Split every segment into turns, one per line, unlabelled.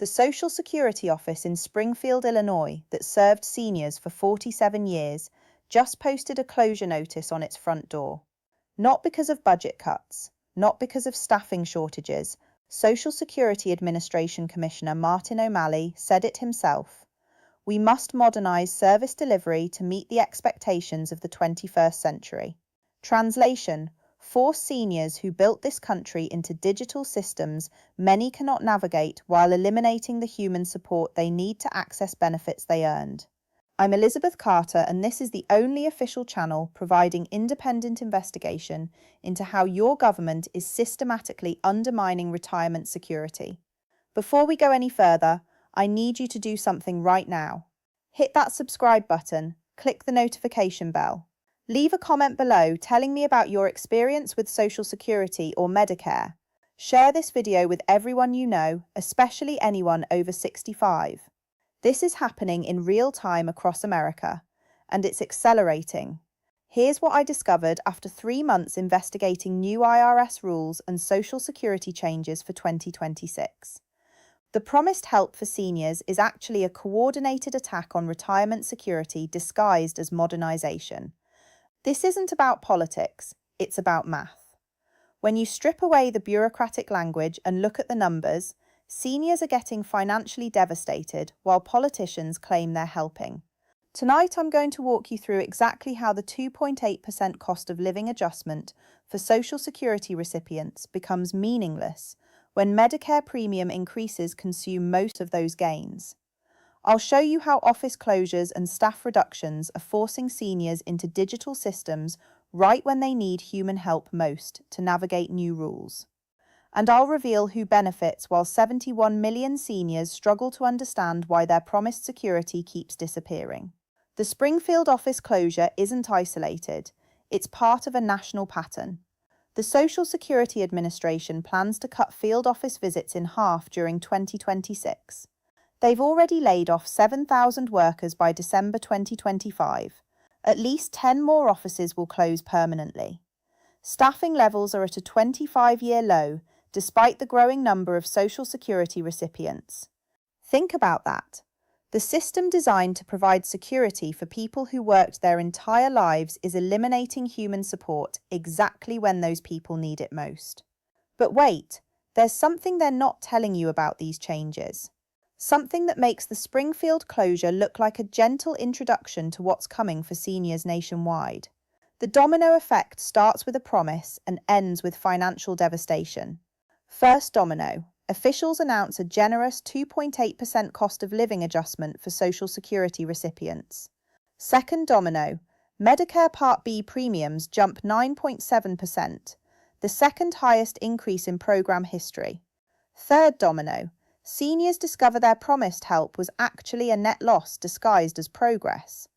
The Social Security office in Springfield, Illinois, that served seniors for 47 years, just posted a closure notice on its front door. Not because of budget cuts, not because of staffing shortages. Social Security Administration Commissioner Martin O'Malley said it himself. We must modernize service delivery to meet the expectations of the 21st century. Translation: for seniors who built this country into digital systems many cannot navigate while eliminating the human support they need to access benefits they earned. I'm Elizabeth Carter, and this is the only official channel providing independent investigation into how your government is systematically undermining retirement security. Before we go any further, I need you to do something right now. Hit that subscribe button, click the notification bell. Leave a comment below telling me about your experience with Social Security or Medicare. Share this video with everyone you know, especially anyone over 65. This is happening in real time across America, and it's accelerating. Here's what I discovered after 3 months investigating new IRS rules and Social Security changes for 2026. The promised help for seniors is actually a coordinated attack on retirement security disguised as modernization. This isn't about politics, it's about math. When you strip away the bureaucratic language and look at the numbers, seniors are getting financially devastated while politicians claim they're helping. Tonight I'm going to walk you through exactly how the 2.8% cost of living adjustment for Social Security recipients becomes meaningless when Medicare premium increases consume most of those gains. I'll show you how office closures and staff reductions are forcing seniors into digital systems right when they need human help most to navigate new rules. And I'll reveal who benefits while 71 million seniors struggle to understand why their promised security keeps disappearing. The Springfield office closure isn't isolated, it's part of a national pattern. The Social Security Administration plans to cut field office visits in half during 2026. They've already laid off 7,000 workers by December 2025. At least 10 more offices will close permanently. Staffing levels are at a 25-year low, despite the growing number of Social Security recipients. Think about that. The system designed to provide security for people who worked their entire lives is eliminating human support exactly when those people need it most. But wait, there's something they're not telling you about these changes. Something that makes the Springfield closure look like a gentle introduction to what's coming for seniors nationwide. The domino effect starts with a promise and ends with financial devastation. First domino, officials announce a generous 2.8% cost of living adjustment for Social Security recipients. Second domino, Medicare Part B premiums jump 9.7%, the second highest increase in program history. Third domino, seniors discover their promised help was actually a net loss disguised as progress.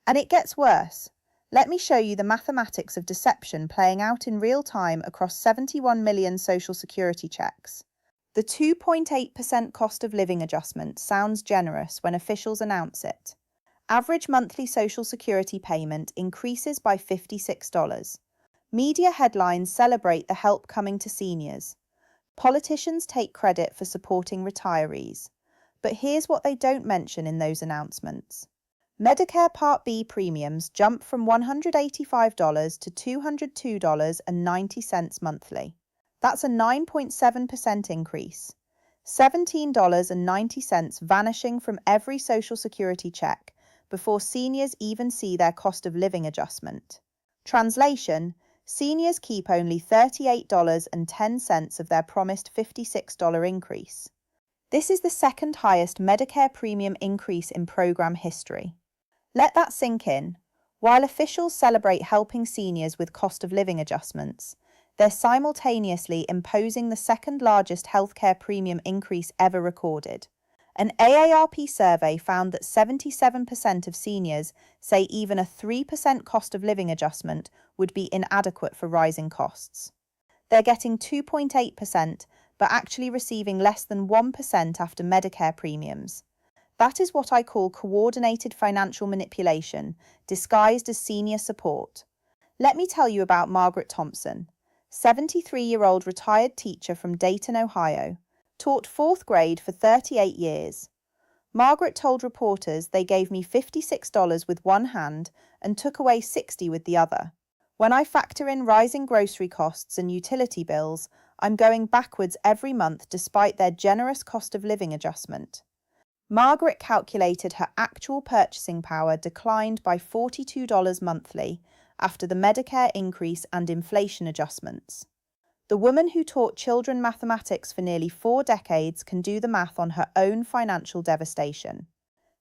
And it gets worse. Let me show you the mathematics of deception playing out in real time across 71 million Social Security checks. The 2.8% cost of living adjustment sounds generous when officials announce it. Average monthly Social Security payment increases by $56. Media headlines celebrate the help coming to seniors. Politicians take credit for supporting retirees. But here's what they don't mention in those announcements. Medicare Part B premiums jump from $185 to $202.90 monthly. That's a 9.7% increase. $17.90 vanishing from every Social Security check before seniors even see their cost of living adjustment. Translation: seniors keep only $38.10 of their promised $56 increase. This is the second highest Medicare premium increase in program history. Let that sink in. While officials celebrate helping seniors with cost of living adjustments, they're simultaneously imposing the second largest healthcare premium increase ever recorded. An AARP survey found that 77% of seniors say even a 3% cost of living adjustment would be inadequate for rising costs. They're getting 2.8%, but actually receiving less than 1% after Medicare premiums. That is what I call coordinated financial manipulation, disguised as senior support. Let me tell you about Margaret Thompson, 73-year-old retired teacher from Dayton, Ohio. Taught fourth grade for 38 years. Margaret told reporters they gave me $56 with one hand and took away $60 with the other. When I factor in rising grocery costs and utility bills, I'm going backwards every month despite their generous cost of living adjustment. Margaret calculated her actual purchasing power declined by $42 monthly after the Medicare increase and inflation adjustments. The woman who taught children mathematics for nearly 4 decades can do the math on her own financial devastation.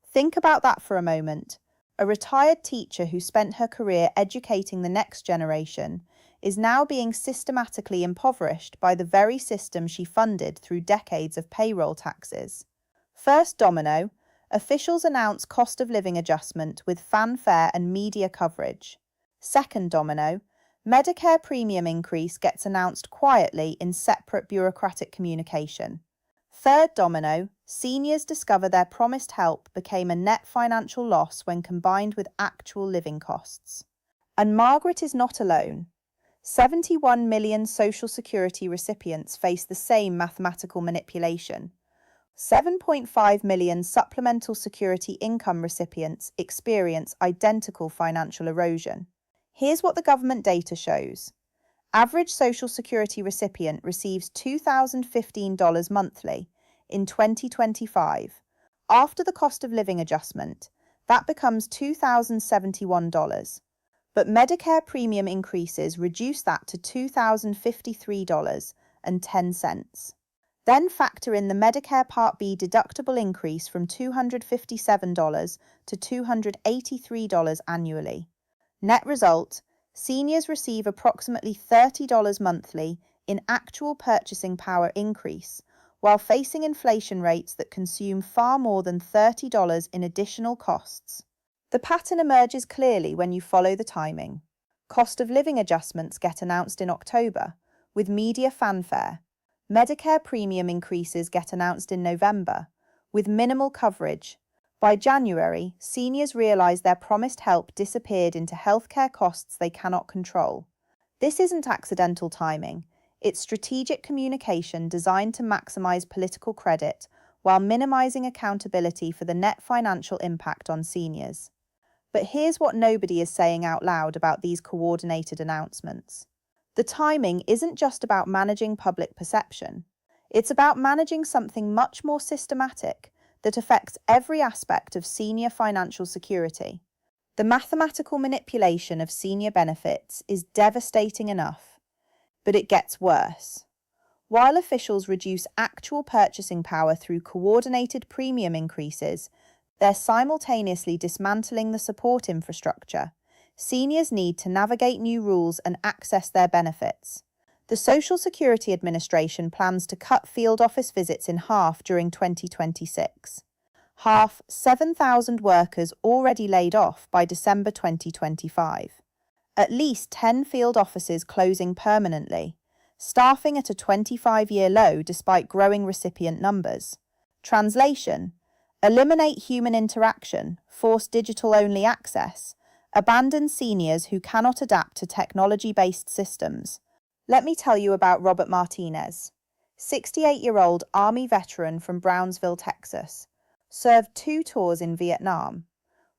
Think about that for a moment. A retired teacher who spent her career educating the next generation is now being systematically impoverished by the very system she funded through decades of payroll taxes. First domino, officials announce cost of living adjustment with fanfare and media coverage. Second domino, Medicare premium increase gets announced quietly in separate bureaucratic communication. Third domino, seniors discover their promised help became a net financial loss when combined with actual living costs. And Margaret is not alone. 71 million Social Security recipients face the same mathematical manipulation. 7.5 million supplemental security income recipients experience identical financial erosion. Here's what the government data shows. Average Social Security recipient receives $2,015 monthly in 2025. After the cost of living adjustment, that becomes $2,071. But Medicare premium increases reduce that to $2,053.10. Then factor in the Medicare Part B deductible increase from $257 to $283 annually. Net result, seniors receive approximately $30 monthly in actual purchasing power increase, while facing inflation rates that consume far more than $30 in additional costs. The pattern emerges clearly when you follow the timing. Cost of living adjustments get announced in October, with media fanfare. Medicare premium increases get announced in November, with minimal coverage. By January, seniors realize their promised help disappeared into healthcare costs they cannot control. This isn't accidental timing. It's strategic communication designed to maximize political credit while minimizing accountability for the net financial impact on seniors. But here's what nobody is saying out loud about these coordinated announcements. The timing isn't just about managing public perception. It's about managing something much more systematic that affects every aspect of senior financial security. The mathematical manipulation of senior benefits is devastating enough, but it gets worse. While officials reduce actual purchasing power through coordinated premium increases, they're simultaneously dismantling the support infrastructure. Seniors need to navigate new rules and access their benefits. The Social Security Administration plans to cut field office visits in half during 2026. Half 7,000 workers already laid off by December 2025. At least 10 field offices closing permanently, staffing at a 25-year low despite growing recipient numbers. Translation: eliminate human interaction, force digital-only access, abandon seniors who cannot adapt to technology-based systems. Let me tell you about Robert Martinez, 68-year-old Army veteran from Brownsville, Texas, served 2 tours in Vietnam.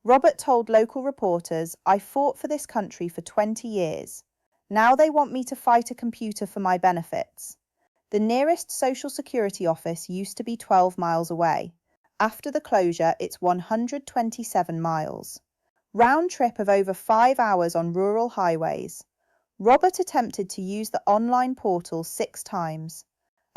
Robert told local reporters, "I fought for this country for 20 years. Now they want me to fight a computer for my benefits." The nearest Social Security office used to be 12 miles away. After the closure, it's 127 miles. Round trip of over 5 hours on rural highways. Robert attempted to use the online portal 6 times.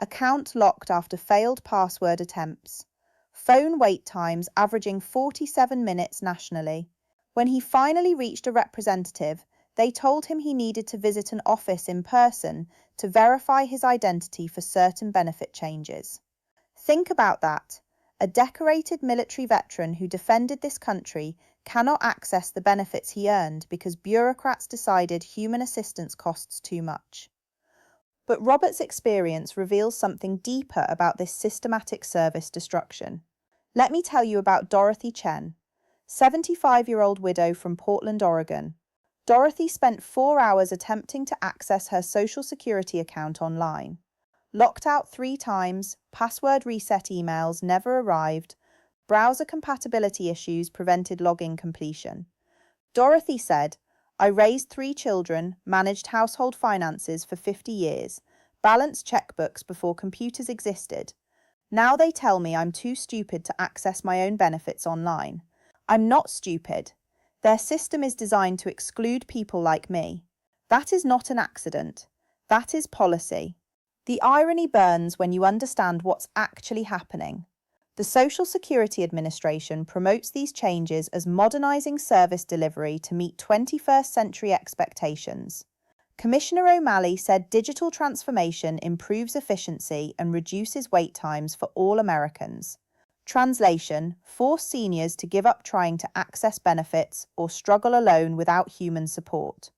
Account locked after failed password attempts. Phone wait times averaging 47 minutes nationally. When he finally reached a representative, they told him he needed to visit an office in person to verify his identity for certain benefit changes. Think about that. A decorated military veteran who defended this country cannot access the benefits he earned because bureaucrats decided human assistance costs too much. But Robert's experience reveals something deeper about this systematic service destruction. Let me tell you about Dorothy Chen, 75-year-old widow from Portland, Oregon. Dorothy spent 4 hours attempting to access her Social Security account online. Locked out 3 times, password reset emails never arrived, browser compatibility issues prevented login completion. Dorothy said, I raised 3 children, managed household finances for 50 years, balanced checkbooks before computers existed. Now they tell me I'm too stupid to access my own benefits online. I'm not stupid. Their system is designed to exclude people like me. That is not an accident. That is policy. The irony burns when you understand what's actually happening. The Social Security Administration promotes these changes as modernizing service delivery to meet 21st century expectations. Commissioner O'Malley said digital transformation improves efficiency and reduces wait times for all Americans. Translation: force seniors to give up trying to access benefits or struggle alone without human support.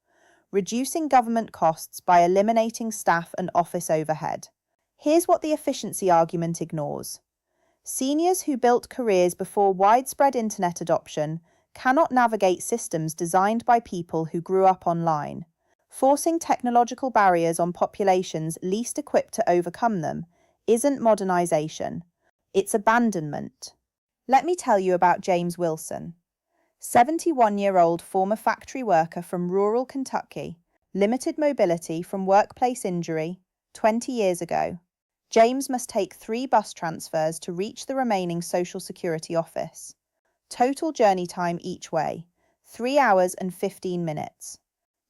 Reducing government costs by eliminating staff and office overhead. Here's what the efficiency argument ignores. Seniors who built careers before widespread internet adoption cannot navigate systems designed by people who grew up online. Forcing technological barriers on populations least equipped to overcome them isn't modernization, it's abandonment. Let me tell you about James Wilson. 71-year-old former factory worker from rural Kentucky, limited mobility from workplace injury, 20 years ago. James must take 3 bus transfers to reach the remaining Social Security office. Total journey time each way, 3 hours and 15 minutes.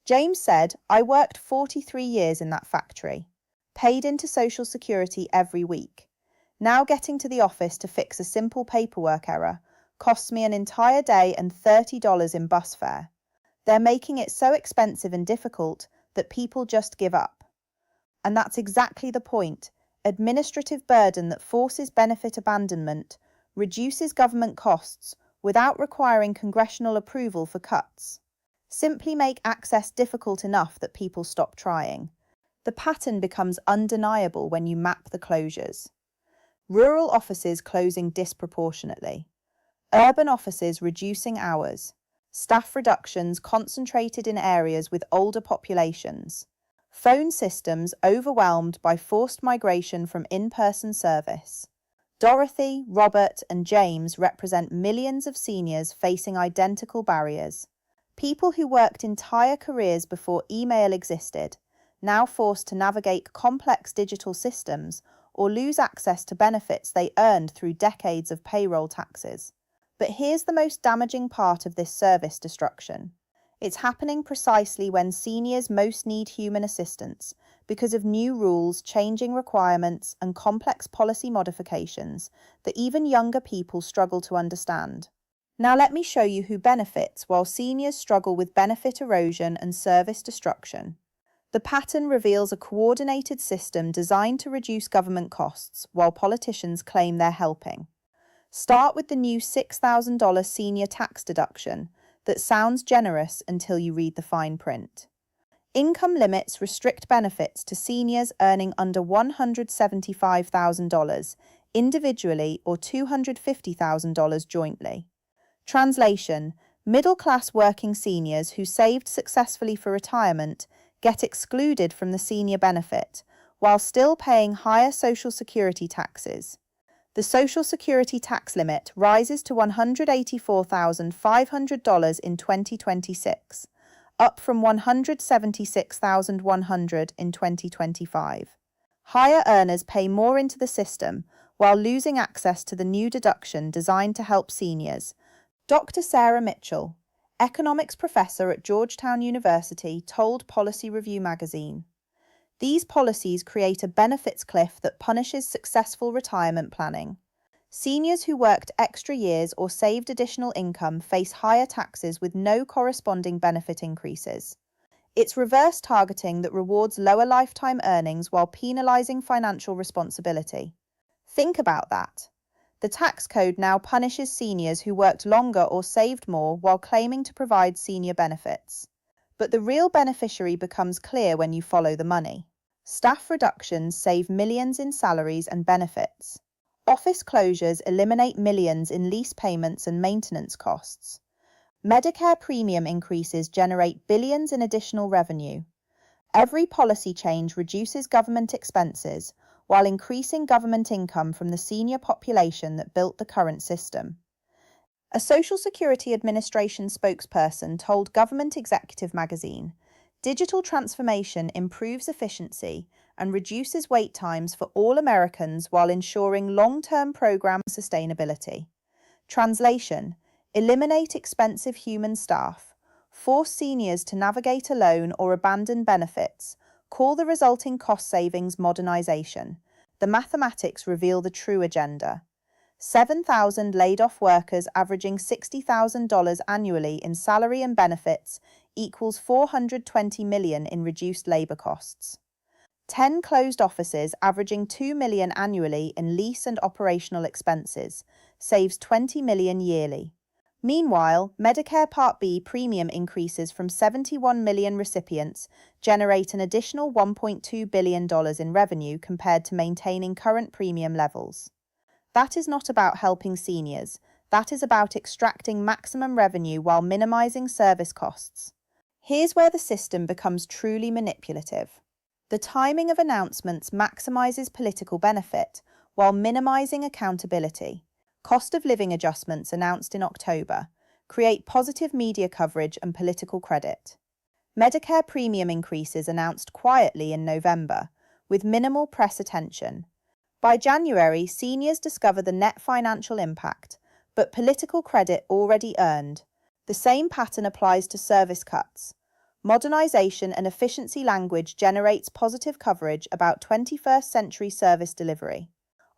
James said, I worked 43 years in that factory, paid into Social Security every week. Now getting to the office to fix a simple paperwork error costs me an entire day and $30 in bus fare. They're making it so expensive and difficult that people just give up. And that's exactly the point. Administrative burden that forces benefit abandonment reduces government costs without requiring congressional approval for cuts. Simply make access difficult enough that people stop trying. The pattern becomes undeniable when you map the closures. Rural offices closing disproportionately. Urban offices reducing hours. Staff reductions concentrated in areas with older populations. Phone systems overwhelmed by forced migration from in-person service. Dorothy, Robert, and James represent millions of seniors facing identical barriers. People who worked entire careers before email existed, now forced to navigate complex digital systems or lose access to benefits they earned through decades of payroll taxes. But here's the most damaging part of this service destruction. It's happening precisely when seniors most need human assistance because of new rules, changing requirements, and complex policy modifications that even younger people struggle to understand. Now let me show you who benefits while seniors struggle with benefit erosion and service destruction. The pattern reveals a coordinated system designed to reduce government costs while politicians claim they're helping. Start with the new $6,000 senior tax deduction that sounds generous until you read the fine print. Income limits restrict benefits to seniors earning under $175,000 individually or $250,000 jointly. Translation: middle-class working seniors who saved successfully for retirement get excluded from the senior benefit while still paying higher Social Security taxes. The Social Security tax limit rises to $184,500 in 2026, up from $176,100 in 2025. Higher earners pay more into the system while losing access to the new deduction designed to help seniors. Dr. Sarah Mitchell, economics professor at Georgetown University, told Policy Review magazine, these policies create a benefits cliff that punishes successful retirement planning. Seniors who worked extra years or saved additional income face higher taxes with no corresponding benefit increases. It's reverse targeting that rewards lower lifetime earnings while penalizing financial responsibility. Think about that. The tax code now punishes seniors who worked longer or saved more while claiming to provide senior benefits. But the real beneficiary becomes clear when you follow the money. Staff reductions save millions in salaries and benefits. Office closures eliminate millions in lease payments and maintenance costs. Medicare premium increases generate billions in additional revenue. Every policy change reduces government expenses, while increasing government income from the senior population that built the current system. A Social Security Administration spokesperson told Government Executive magazine, "Digital transformation improves efficiency and reduces wait times for all Americans while ensuring long-term program sustainability." Translation: eliminate expensive human staff, force seniors to navigate alone or abandon benefits, call the resulting cost savings modernization. The mathematics reveal the true agenda. 7,000 laid-off workers averaging $60,000 annually in salary and benefits equals $420 million in reduced labor costs. 10 closed offices averaging $2 million annually in lease and operational expenses saves $20 million yearly. Meanwhile, Medicare Part B premium increases from 71 million recipients generate an additional $1.2 billion in revenue compared to maintaining current premium levels. That is not about helping seniors. That is about extracting maximum revenue while minimizing service costs. Here's where the system becomes truly manipulative. The timing of announcements maximizes political benefit while minimizing accountability. Cost of living adjustments announced in October create positive media coverage and political credit. Medicare premium increases announced quietly in November with minimal press attention. By January, seniors discover the net financial impact, but political credit already earned. The same pattern applies to service cuts. Modernization and efficiency language generates positive coverage about 21st century service delivery.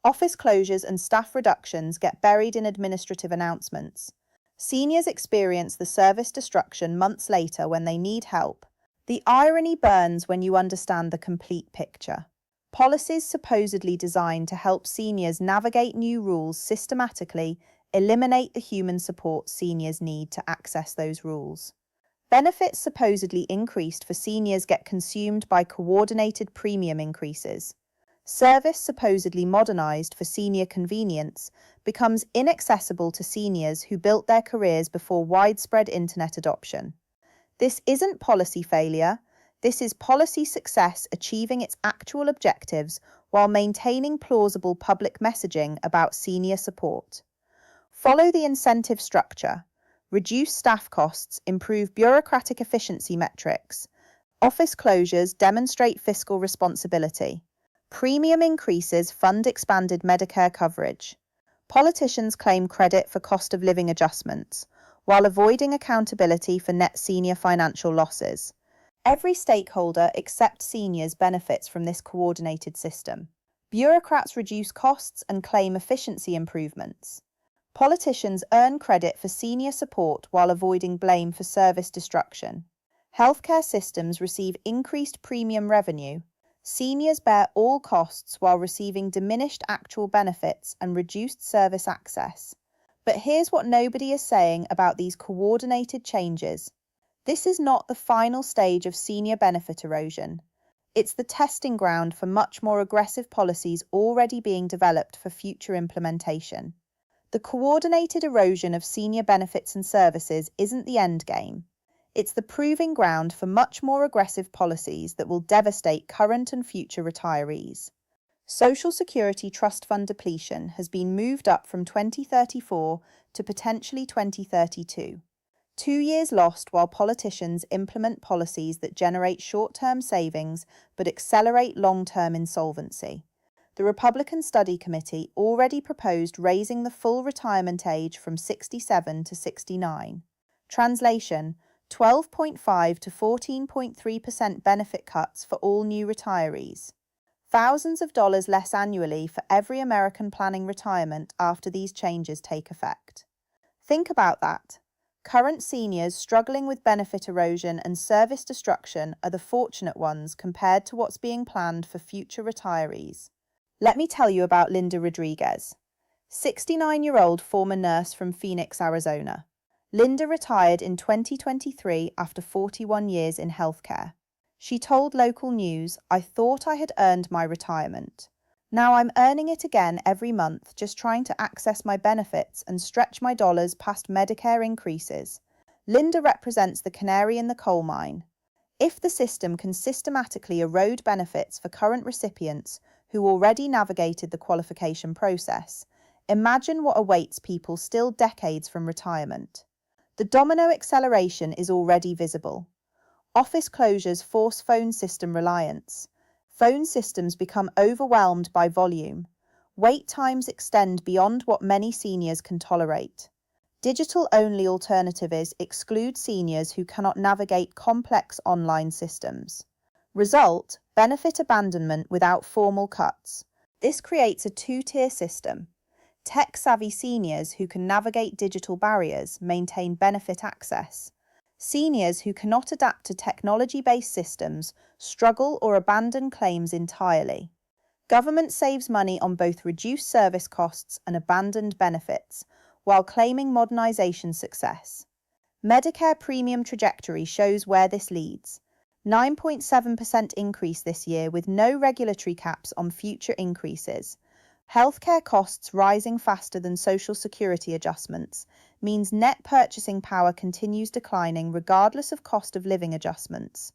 Office closures and staff reductions get buried in administrative announcements. Seniors experience the service destruction months later when they need help. The irony burns when you understand the complete picture. Policies supposedly designed to help seniors navigate new rules systematically eliminate the human support seniors need to access those rules. Benefits supposedly increased for seniors get consumed by coordinated premium increases. Service supposedly modernized for senior convenience becomes inaccessible to seniors who built their careers before widespread internet adoption. This isn't policy failure. This is policy success achieving its actual objectives while maintaining plausible public messaging about senior support. Follow the incentive structure. Reduce staff costs, improve bureaucratic efficiency metrics. Office closures demonstrate fiscal responsibility. Premium increases fund expanded Medicare coverage. Politicians claim credit for cost of living adjustments, while avoiding accountability for net senior financial losses. Every stakeholder except seniors benefits from this coordinated system. Bureaucrats reduce costs and claim efficiency improvements. Politicians earn credit for senior support while avoiding blame for service destruction. Healthcare systems receive increased premium revenue. Seniors bear all costs while receiving diminished actual benefits and reduced service access. But here's what nobody is saying about these coordinated changes. This is not the final stage of senior benefit erosion. It's the testing ground for much more aggressive policies already being developed for future implementation. The coordinated erosion of senior benefits and services isn't the end game. It's the proving ground for much more aggressive policies that will devastate current and future retirees. Social Security Trust Fund depletion has been moved up from 2034 to potentially 2032. 2 years lost while politicians implement policies that generate short-term savings but accelerate long-term insolvency. The Republican Study Committee already proposed raising the full retirement age from 67 to 69. Translation: 12.5 to 14.3% benefit cuts for all new retirees. Thousands of dollars less annually for every American planning retirement after these changes take effect. Think about that. Current seniors struggling with benefit erosion and service destruction are the fortunate ones compared to what's being planned for future retirees. Let me tell you about Linda Rodriguez, 69-year-old former nurse from Phoenix, Arizona. Linda retired in 2023 after 41 years in healthcare. She told local news, "I thought I had earned my retirement. Now I'm earning it again every month, just trying to access my benefits and stretch my dollars past Medicare increases." Linda represents the canary in the coal mine. If the system can systematically erode benefits for current recipients, who already navigated the qualification process, imagine what awaits people still decades from retirement. The domino acceleration is already visible. Office closures force phone system reliance. Phone systems become overwhelmed by volume. Wait times extend beyond what many seniors can tolerate. Digital-only alternatives exclude seniors who cannot navigate complex online systems. Result: benefit abandonment without formal cuts. This creates a two-tier system. Tech-savvy seniors who can navigate digital barriers maintain benefit access. Seniors who cannot adapt to technology-based systems struggle or abandon claims entirely. Government saves money on both reduced service costs and abandoned benefits, while claiming modernisation success. Medicare premium trajectory shows where this leads. 9.7% increase this year with no regulatory caps on future increases. Healthcare costs rising faster than Social Security adjustments means net purchasing power continues declining regardless of cost of living adjustments.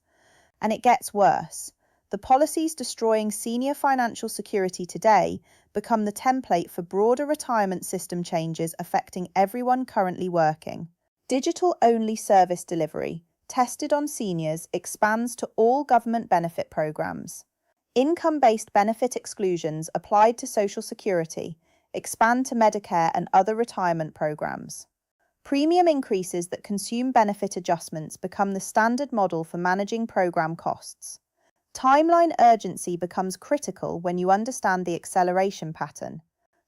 And it gets worse. The policies destroying senior financial security today become the template for broader retirement system changes affecting everyone currently working. Digital-only service delivery, tested on seniors, expands to all government benefit programs. Income-based benefit exclusions applied to Social Security expand to Medicare and other retirement programs. Premium increases that consume benefit adjustments become the standard model for managing program costs. Timeline urgency becomes critical when you understand the acceleration pattern.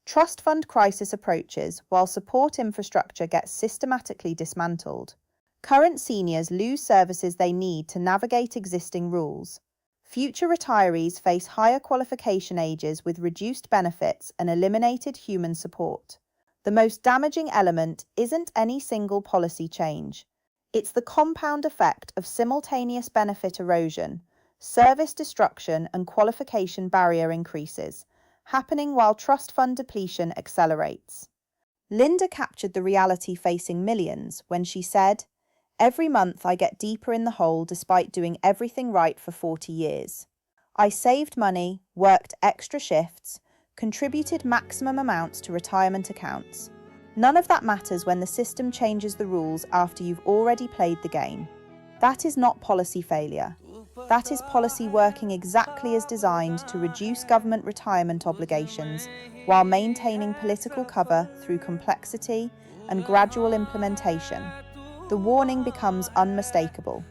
Trust fund crisis approaches while support infrastructure gets systematically dismantled. Current seniors lose services they need to navigate existing rules. Future retirees face higher qualification ages with reduced benefits and eliminated human support. The most damaging element isn't any single policy change. It's the compound effect of simultaneous benefit erosion, service destruction and qualification barrier increases, happening while trust fund depletion accelerates. Linda captured the reality facing millions when she said, "Every month I get deeper in the hole despite doing everything right for 40 years. I saved money, worked extra shifts, contributed maximum amounts to retirement accounts. None of that matters when the system changes the rules after you've already played the game. That is not policy failure. That is policy working exactly as designed to reduce government retirement obligations while maintaining political cover through complexity and gradual implementation. The warning becomes unmistakable.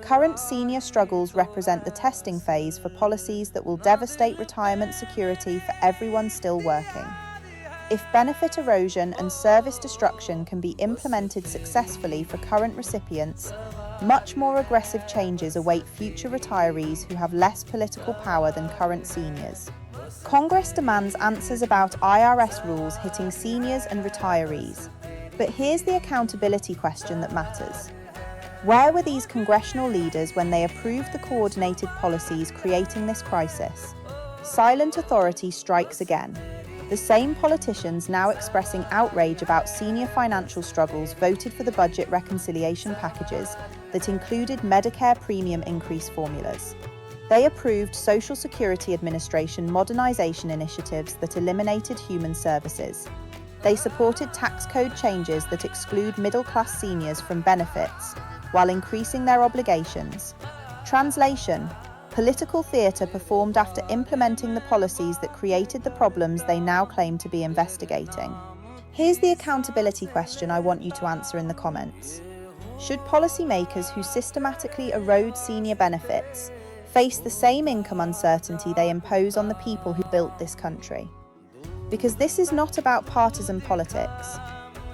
Current senior struggles represent the testing phase for policies that will devastate retirement security for everyone still working. If benefit erosion and service destruction can be implemented successfully for current recipients, much more aggressive changes await future retirees who have less political power than current seniors. Congress demands answers about IRS rules hitting seniors and retirees. But here's the accountability question that matters. Where were these congressional leaders when they approved the coordinated policies creating this crisis? Silent authority strikes again. The same politicians now expressing outrage about senior financial struggles voted for the budget reconciliation packages that included Medicare premium increase formulas. They approved Social Security Administration modernization initiatives that eliminated human services. They supported tax code changes that exclude middle-class seniors from benefits while increasing their obligations. Translation: political theatre performed after implementing the policies that created the problems they now claim to be investigating. Here's the accountability question I want you to answer in the comments. Should policymakers who systematically erode senior benefits face the same income uncertainty they impose on the people who built this country? Because this is not about partisan politics.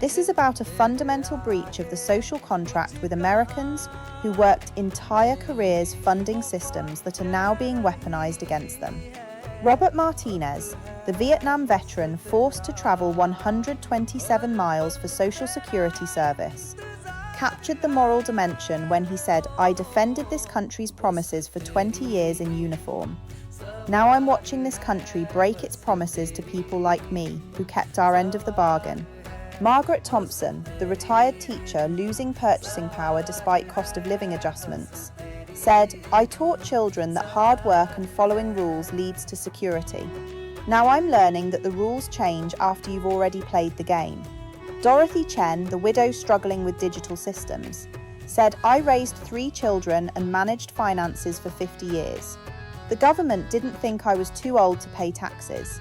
This is about a fundamental breach of the social contract with Americans who worked entire careers funding systems that are now being weaponized against them. Robert Martinez, the Vietnam veteran forced to travel 127 miles for Social Security service, captured the moral dimension when he said, "I defended this country's promises for 20 years in uniform. Now I'm watching this country break its promises to people like me who kept our end of the bargain." Margaret Thompson, the retired teacher losing purchasing power despite cost of living adjustments, said, "I taught children that hard work and following rules leads to security. Now I'm learning that the rules change after you've already played the game." Dorothy Chen, the widow struggling with digital systems, said, "I raised 3 children and managed finances for 50 years. The government didn't think I was too old to pay taxes.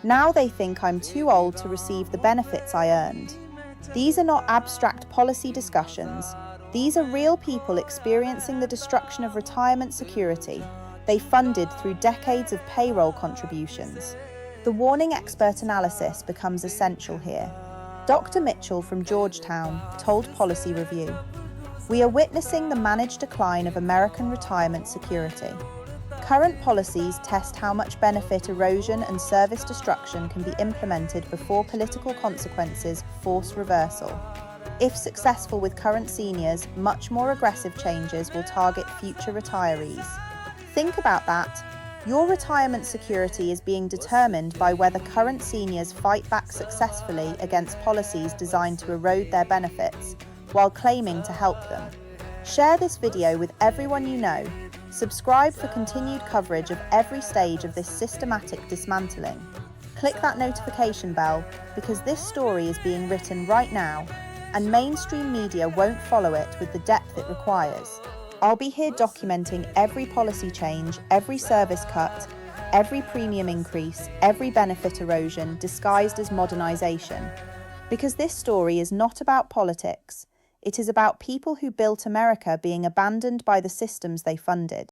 Now they think I'm too old to receive the benefits I earned." These are not abstract policy discussions. These are real people experiencing the destruction of retirement security they funded through decades of payroll contributions. The warning expert analysis becomes essential here. Dr. Mitchell from Georgetown told Policy Review, "We are witnessing the managed decline of American retirement security. Current policies test how much benefit erosion and service destruction can be implemented before political consequences force reversal. If successful with current seniors, much more aggressive changes will target future retirees." Think about that. Your retirement security is being determined by whether current seniors fight back successfully against policies designed to erode their benefits while claiming to help them. Share this video with everyone you know. Subscribe for continued coverage of every stage of this systematic dismantling. Click that notification bell because this story is being written right now, and mainstream media won't follow it with the depth it requires. I'll be here documenting every policy change, every service cut, every premium increase, every benefit erosion disguised as modernization. Because this story is not about politics. It is about people who built America being abandoned by the systems they funded.